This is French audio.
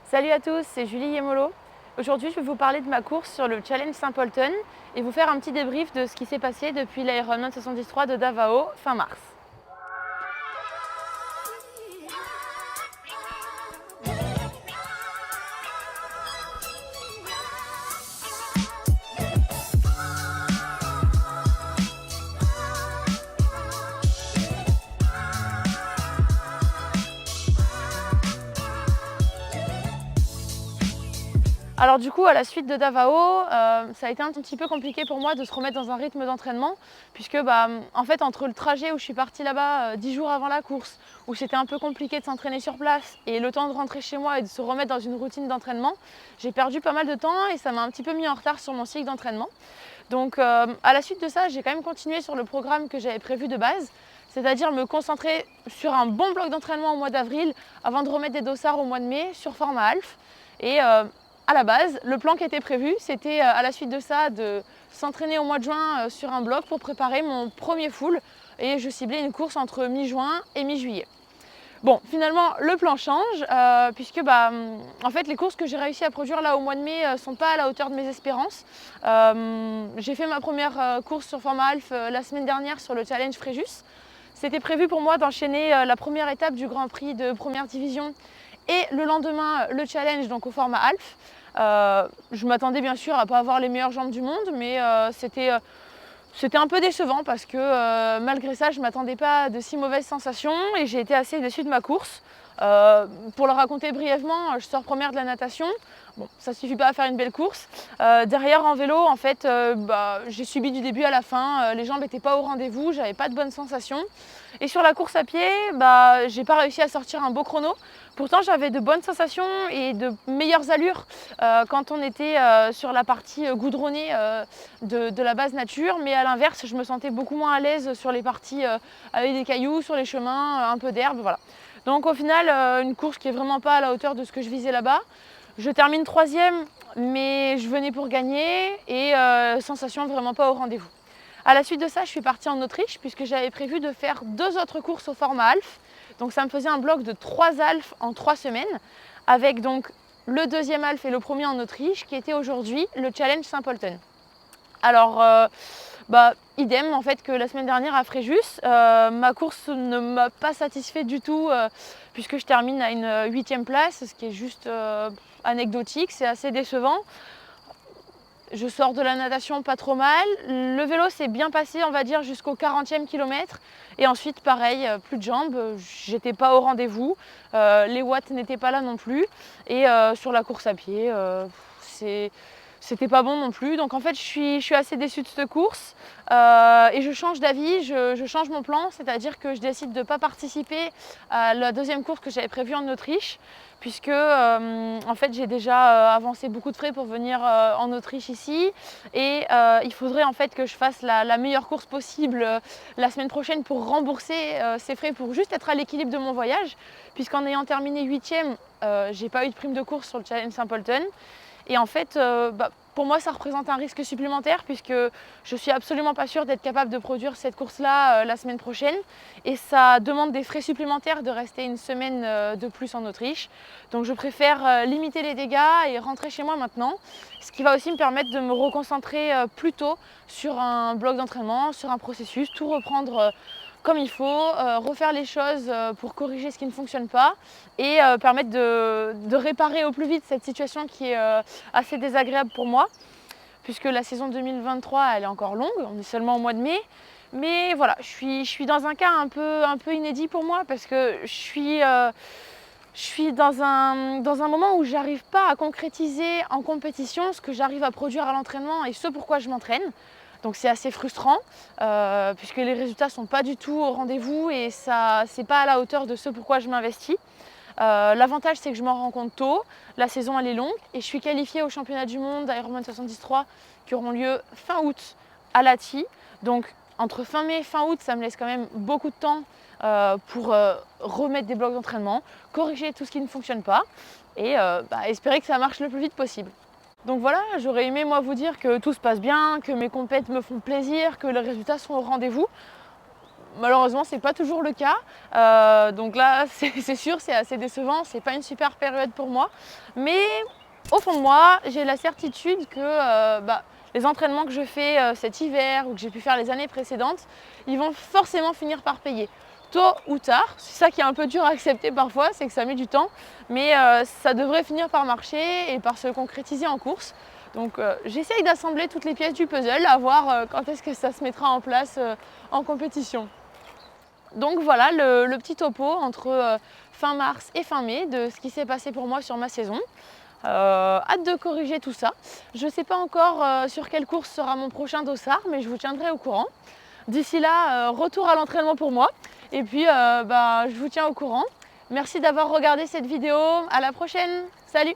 Salut à tous, c'est Julie Yemolo. Aujourd'hui, je vais vous parler de ma course sur le Challenge Saint-Polten et vous faire un petit débrief de ce qui s'est passé depuis l'Ironman 73 de Davao fin mars. Alors du coup, à la suite de Davao, ça a été un petit peu compliqué pour moi de se remettre dans un rythme d'entraînement puisque en fait, entre le trajet où je suis partie là-bas 10 jours avant la course, où c'était un peu compliqué de s'entraîner sur place, et le temps de rentrer chez moi et de se remettre dans une routine d'entraînement, j'ai perdu pas mal de temps et ça m'a un petit peu mis en retard sur mon cycle d'entraînement. Donc à la suite de ça, j'ai quand même continué sur le programme que j'avais prévu de base, c'est-à-dire me concentrer sur un bon bloc d'entraînement au mois d'avril avant de remettre des dossards au mois de mai sur format half. Et à la base, le plan qui était prévu, c'était à la suite de ça de s'entraîner au mois de juin sur un bloc pour préparer mon premier full, et je ciblais une course entre mi-juin et mi-juillet. Bon, finalement, le plan change puisque en fait, les courses que j'ai réussi à produire là au mois de mai ne sont pas à la hauteur de mes espérances. J'ai fait ma première course sur format half la semaine dernière sur le Challenge Fréjus. C'était prévu pour moi d'enchaîner la première étape du Grand Prix de première division et le lendemain le challenge donc au format half. Je m'attendais bien sûr à ne pas avoir les meilleures jambes du monde, mais c'était un peu décevant parce que malgré ça, je ne m'attendais pas à de si mauvaises sensations et j'ai été assez déçue de ma course. Pour le raconter brièvement, je sors première de la natation. Bon, ça ne suffit pas à faire une belle course. Derrière en vélo, en fait, j'ai subi du début à la fin. Les jambes n'étaient pas au rendez-vous, j'avais pas de bonnes sensations. Et sur la course à pied, j'ai pas réussi à sortir un beau chrono. Pourtant, j'avais de bonnes sensations et de meilleures allures quand on était sur la partie goudronnée de la base nature. Mais à l'inverse, je me sentais beaucoup moins à l'aise sur les parties avec des cailloux, sur les chemins, un peu d'herbe, voilà. Donc au final, une course qui est vraiment pas à la hauteur de ce que je visais là-bas. Je termine troisième, mais je venais pour gagner et sensation vraiment pas au rendez-vous. À la suite de ça, je suis partie en Autriche puisque j'avais prévu de faire 2 autres courses au format half. Donc ça me faisait un bloc de 3 halfs en 3 semaines, avec donc le deuxième half et le premier en Autriche qui était aujourd'hui le Challenge Saint-Polten. Alors idem en fait que la semaine dernière à Fréjus, ma course ne m'a pas satisfait du tout puisque je termine à une 8e place, ce qui est juste anecdotique, c'est assez décevant. Je sors de la natation pas trop mal, le vélo s'est bien passé on va dire jusqu'au 40e kilomètre et ensuite pareil, plus de jambes, j'étais pas au rendez-vous, les watts n'étaient pas là non plus et sur la course à pied, c'était pas bon non plus. Donc en fait je suis assez déçue de cette course et je change d'avis, je change mon plan, c'est-à-dire que je décide de ne pas participer à la deuxième course que j'avais prévue en Autriche puisque en fait j'ai déjà avancé beaucoup de frais pour venir en Autriche ici et il faudrait en fait que je fasse la meilleure course possible la semaine prochaine pour rembourser ces frais, pour juste être à l'équilibre de mon voyage, puisqu'en ayant terminé 8e, j'ai pas eu de prime de course sur le Challenge Saint-Polten. Et en fait, pour moi, ça représente un risque supplémentaire puisque je suis absolument pas sûre d'être capable de produire cette course-là la semaine prochaine. Et ça demande des frais supplémentaires de rester une semaine de plus en Autriche. Donc je préfère limiter les dégâts et rentrer chez moi maintenant. Ce qui va aussi me permettre de me reconcentrer plus tôt sur un bloc d'entraînement, sur un processus, tout reprendre comme il faut, refaire les choses pour corriger ce qui ne fonctionne pas et permettre de réparer au plus vite cette situation qui est assez désagréable pour moi, puisque la saison 2023 elle est encore longue, on est seulement au mois de mai. Mais voilà, je suis dans un cas un peu inédit pour moi parce que je suis dans un moment où j'arrive pas à concrétiser en compétition ce que j'arrive à produire à l'entraînement et ce pourquoi je m'entraîne. Donc c'est assez frustrant puisque les résultats ne sont pas du tout au rendez-vous et ça c'est pas à la hauteur de ce pourquoi je m'investis. L'avantage c'est que je m'en rends compte tôt, la saison elle est longue et je suis qualifiée au championnat du monde d'Ironman 73 qui auront lieu fin août à Lahti. Donc entre fin mai et fin août, ça me laisse quand même beaucoup de temps pour remettre des blocs d'entraînement, corriger tout ce qui ne fonctionne pas et espérer que ça marche le plus vite possible. Donc voilà, j'aurais aimé moi vous dire que tout se passe bien, que mes compètes me font plaisir, que les résultats sont au rendez-vous. malheureusement, c'est pas toujours le cas. Donc là, c'est sûr, c'est assez décevant. C'est pas une super période pour moi. Mais au fond de moi, j'ai la certitude que les entraînements que je fais cet hiver ou que j'ai pu faire les années précédentes, ils vont forcément finir par payer. Tôt ou tard, c'est ça qui est un peu dur à accepter parfois, c'est que ça met du temps, mais ça devrait finir par marcher et par se concrétiser en course. Donc j'essaye d'assembler toutes les pièces du puzzle, à voir quand est-ce que ça se mettra en place en compétition. Donc voilà le petit topo entre fin mars et fin mai de ce qui s'est passé pour moi sur ma saison. Hâte de corriger tout ça. Je ne sais pas encore sur quelle course sera mon prochain dossard, mais je vous tiendrai au courant. D'ici là, retour à l'entraînement pour moi. Et puis, je vous tiens au courant. Merci d'avoir regardé cette vidéo. À la prochaine. Salut!